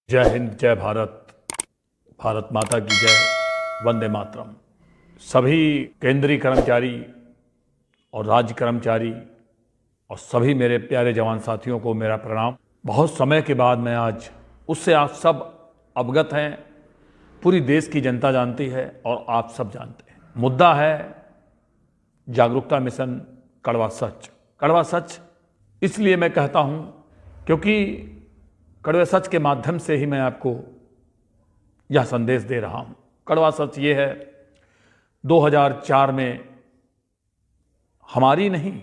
जय हिंद, जय भारत, भारत माता की जय, वंदे मातरम। सभी केंद्रीय कर्मचारी और राज्य कर्मचारी और सभी मेरे प्यारे जवान साथियों को मेरा प्रणाम। बहुत समय के बाद मैं आज उससे आप सब अवगत हैं, पूरी देश की जनता जानती है और आप सब जानते हैं। मुद्दा है जागरूकता मिशन कड़वा सच। कड़वा सच इसलिए मैं कहता हूं क्योंकि कड़वे सच के माध्यम से ही मैं आपको यह संदेश दे रहा हूं। कड़वा सच ये है, 2004 में हमारी नहीं,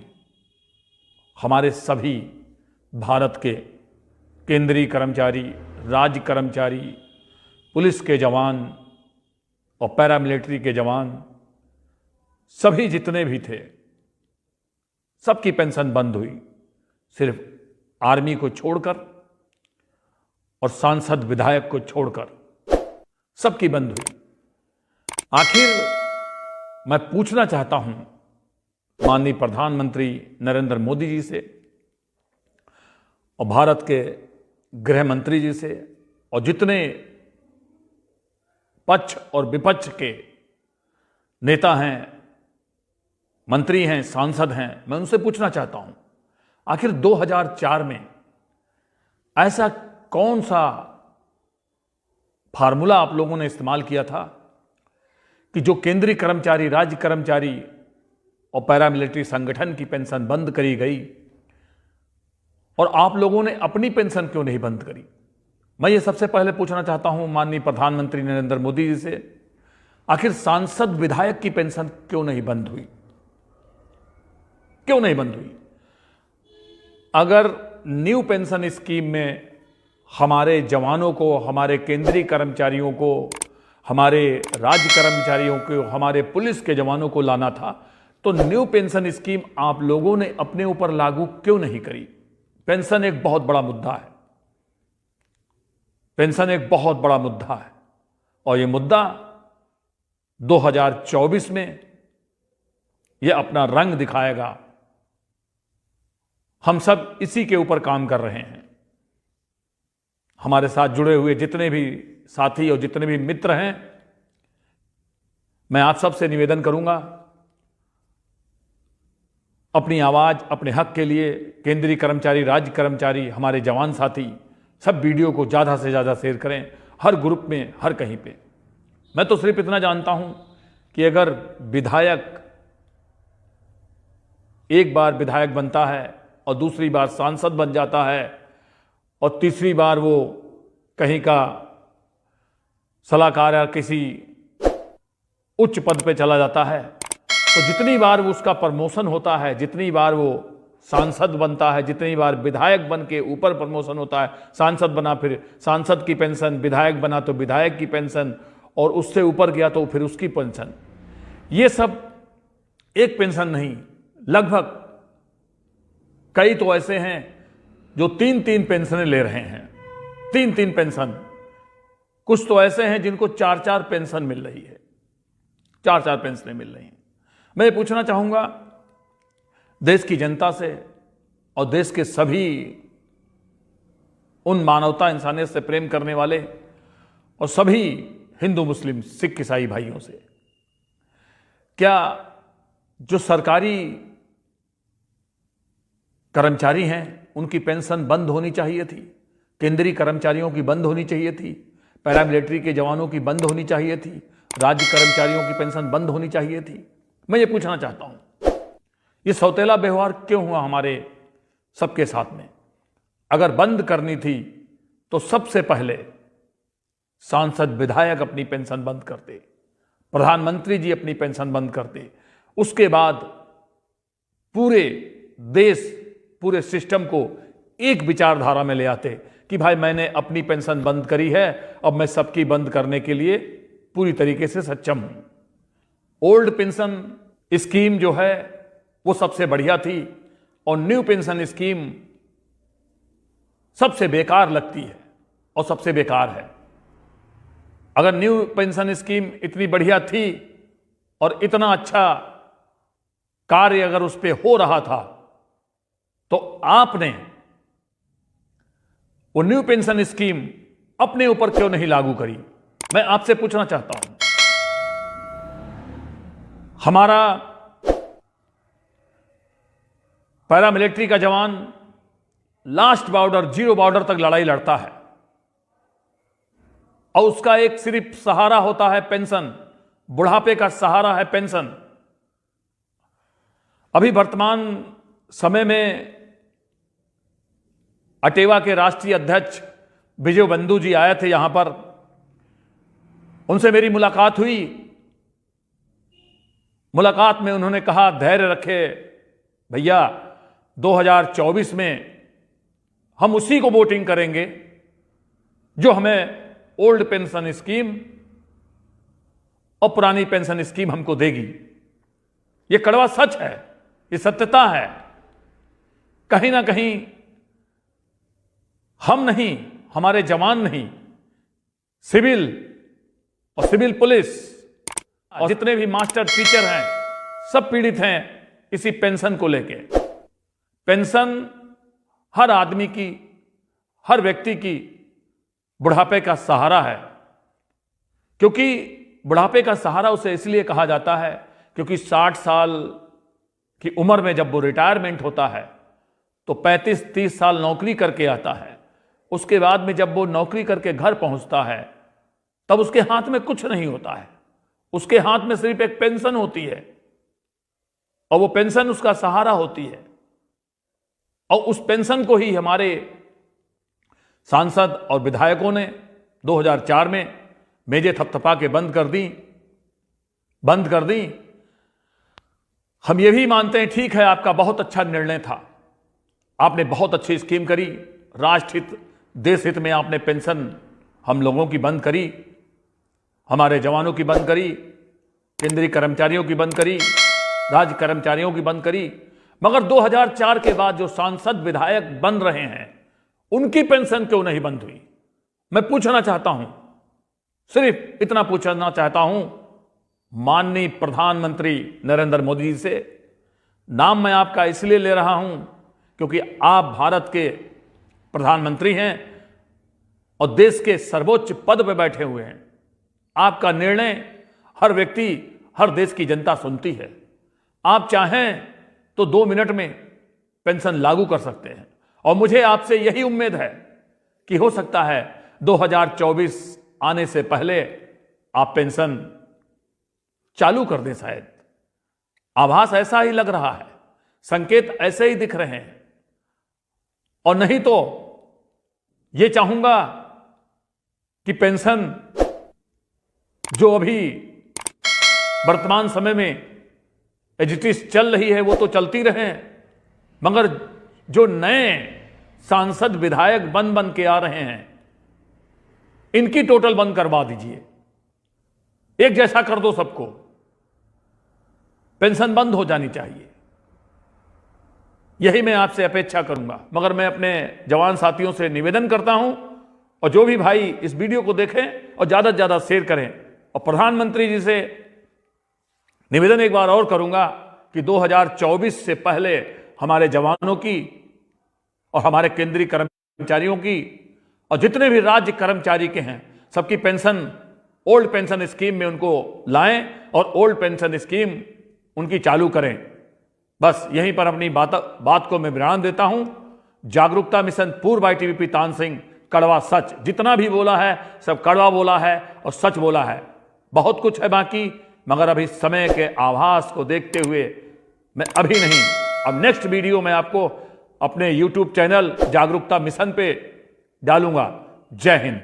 हमारे सभी भारत के केंद्रीय कर्मचारी, राज्य कर्मचारी, पुलिस के जवान और पैरामिलिट्री के जवान, सभी जितने भी थे, सबकी पेंशन बंद हुई। सिर्फ आर्मी को छोड़कर और सांसद विधायक को छोड़कर सबकी बंद हुई। आखिर मैं पूछना चाहता हूं माननीय प्रधानमंत्री नरेंद्र मोदी जी से और भारत के गृह मंत्री जी से और जितने पक्ष और विपक्ष के नेता हैं, मंत्री हैं, सांसद हैं, मैं उनसे पूछना चाहता हूं, आखिर 2004 में ऐसा कौन सा फार्मूला आप लोगों ने इस्तेमाल किया था कि जो केंद्रीय कर्मचारी, राज्य कर्मचारी और पैरामिलिट्री संगठन की पेंशन बंद करी गई और आप लोगों ने अपनी पेंशन क्यों नहीं बंद करी? मैं ये सबसे पहले पूछना चाहता हूं माननीय प्रधानमंत्री नरेंद्र मोदी जी से, आखिर सांसद विधायक की पेंशन क्यों नहीं बंद हुई? क्यों नहीं बंद हुई? अगर न्यू पेंशन स्कीम में हमारे जवानों को, हमारे केंद्रीय कर्मचारियों को, हमारे राज्य कर्मचारियों को, हमारे पुलिस के जवानों को लाना था, तो न्यू पेंशन स्कीम आप लोगों ने अपने ऊपर लागू क्यों नहीं करी? पेंशन एक बहुत बड़ा मुद्दा है, पेंशन एक बहुत बड़ा मुद्दा है और यह मुद्दा 2024 में यह अपना रंग दिखाएगा। हम सब इसी के ऊपर काम कर रहे हैं। हमारे साथ जुड़े हुए जितने भी साथी और जितने भी मित्र हैं, मैं आप सबसे निवेदन करूंगा, अपनी आवाज, अपने हक के लिए केंद्रीय कर्मचारी, राज्य कर्मचारी, हमारे जवान साथी सब वीडियो को ज्यादा से ज्यादा शेयर करें, हर ग्रुप में, हर कहीं पे। मैं तो सिर्फ इतना जानता हूं कि अगर विधायक एक बार विधायक बनता है और दूसरी बार सांसद बन जाता है और तीसरी बार वो कहीं का सलाहकार या किसी उच्च पद पे चला जाता है, तो जितनी बार वो उसका प्रमोशन होता है, जितनी बार वो सांसद बनता है, जितनी बार विधायक बन के ऊपर प्रमोशन होता है, सांसद बना फिर सांसद की पेंशन, विधायक बना तो विधायक की पेंशन और उससे ऊपर गया तो फिर उसकी पेंशन। ये सब एक पेंशन नहीं, लगभग कई तो ऐसे हैं जो 3-3 पेंशनें ले रहे हैं, 3-3 पेंशन। कुछ तो ऐसे हैं जिनको 4-4 पेंशन मिल रही है, 4-4 पेंशनें मिल रही हैं। मैं ये पूछना चाहूंगा देश की जनता से और देश के सभी उन मानवता, इंसानियत से प्रेम करने वाले और सभी हिंदू, मुस्लिम, सिख, ईसाई भाइयों से, क्या जो सरकारी कर्मचारी हैं उनकी पेंशन बंद होनी चाहिए थी? केंद्रीय कर्मचारियों की बंद होनी चाहिए थी, पैरामिलिट्री के जवानों की बंद होनी चाहिए थी, राज्य कर्मचारियों की पेंशन बंद होनी चाहिए थी? मैं ये पूछना चाहता हूं, ये सौतेला व्यवहार क्यों हुआ हमारे सबके साथ में? अगर बंद करनी थी तो सबसे पहले सांसद विधायक अपनी पेंशन बंद करते, प्रधानमंत्री जी अपनी पेंशन बंद करते, उसके बाद पूरे देश, पूरे सिस्टम को एक विचारधारा में ले आते कि भाई मैंने अपनी पेंशन बंद करी है, अब मैं सबकी बंद करने के लिए पूरी तरीके से सक्षम हूं। ओल्ड पेंशन स्कीम जो है वो सबसे बढ़िया थी और न्यू पेंशन स्कीम सबसे बेकार लगती है और सबसे बेकार है। अगर न्यू पेंशन स्कीम इतनी बढ़िया थी और इतना अच्छा कार्य अगर उस पर हो रहा था, तो आपने वो न्यू पेंशन स्कीम अपने ऊपर क्यों नहीं लागू करी? मैं आपसे पूछना चाहता हूं। हमारा पैरामिलिट्री का जवान लास्ट बॉर्डर, जीरो बॉर्डर तक लड़ाई लड़ता है और उसका एक सिर्फ सहारा होता है पेंशन, बुढ़ापे का सहारा है पेंशन। अभी वर्तमान समय में अटेवा के राष्ट्रीय अध्यक्ष विजय बंधु जी आए थे यहां पर, उनसे मेरी मुलाकात हुई। मुलाकात में उन्होंने कहा धैर्य रखे भैया, 2024 में हम उसी को वोटिंग करेंगे जो हमें ओल्ड पेंशन स्कीम और पुरानी पेंशन स्कीम हमको देगी। यह कड़वा सच है, ये सत्यता है। कहीं ना कहीं हम नहीं, हमारे जवान नहीं, सिविल और सिविल पुलिस और जितने भी मास्टर टीचर हैं सब पीड़ित हैं इसी पेंशन को लेके। पेंशन हर आदमी की, हर व्यक्ति की बुढ़ापे का सहारा है, क्योंकि बुढ़ापे का सहारा उसे इसलिए कहा जाता है क्योंकि 60 साल की उम्र में जब वो रिटायरमेंट होता है तो 35-30 साल नौकरी करके आता है। उसके बाद में जब वो नौकरी करके घर पहुंचता है तब उसके हाथ में कुछ नहीं होता है, उसके हाथ में सिर्फ एक पेंशन होती है और वो पेंशन उसका सहारा होती है। और उस पेंशन को ही हमारे सांसद और विधायकों ने 2004 में मेजे थपथपा के बंद कर दी। हम ये भी मानते हैं ठीक है, आपका बहुत अच्छा निर्णय था, आपने बहुत अच्छी स्कीम करी, राष्ट्रहित देश हित में आपने पेंशन हम लोगों की बंद करी, हमारे जवानों की बंद करी, केंद्रीय कर्मचारियों की बंद करी, राज्य कर्मचारियों की बंद करी। मगर 2004 के बाद जो सांसद विधायक बन रहे हैं उनकी पेंशन क्यों नहीं बंद हुई? मैं पूछना चाहता हूं, सिर्फ इतना पूछना चाहता हूं माननीय प्रधानमंत्री नरेंद्र मोदी जी से। नाम मैं आपका इसलिए ले रहा हूं क्योंकि आप भारत के प्रधानमंत्री हैं और देश के सर्वोच्च पद पर बैठे हुए हैं। आपका निर्णय हर व्यक्ति, हर देश की जनता सुनती है। आप चाहें तो 2 मिनट में पेंशन लागू कर सकते हैं और मुझे आपसे यही उम्मीद है कि हो सकता है 2024 आने से पहले आप पेंशन चालू कर दें। शायद आभास ऐसा ही लग रहा है, संकेत ऐसे ही दिख रहे हैं। और नहीं तो ये चाहूंगा कि पेंशन जो अभी वर्तमान समय में एजिटिस चल रही है वो तो चलती रहे, मगर जो नए सांसद विधायक बन के आ रहे हैं इनकी टोटल बंद करवा दीजिए। एक जैसा कर दो सबको, पेंशन बंद हो जानी चाहिए। यही मैं आपसे अपेक्षा करूंगा। मगर मैं अपने जवान साथियों से निवेदन करता हूं और जो भी भाई इस वीडियो को देखें और ज्यादा से ज्यादा शेयर करें। और प्रधानमंत्री जी से निवेदन एक बार और करूंगा कि 2024 से पहले हमारे जवानों की और हमारे केंद्रीय कर्मचारियों की और जितने भी राज्य कर्मचारी के हैं सबकी पेंशन ओल्ड पेंशन स्कीम में उनको लाएं और ओल्ड पेंशन स्कीम उनकी चालू करें। बस यहीं पर अपनी बात को मैं विराम देता हूं। जागरूकता मिशन पूर्व ITBP तानसेन, कड़वा सच। जितना भी बोला है सब कड़वा बोला है और सच बोला है। बहुत कुछ है बाकी, मगर अभी समय के आभास को देखते हुए मैं अभी नहीं, अब नेक्स्ट वीडियो में आपको अपने YouTube चैनल जागरूकता मिशन पे डालूंगा। जय हिंद।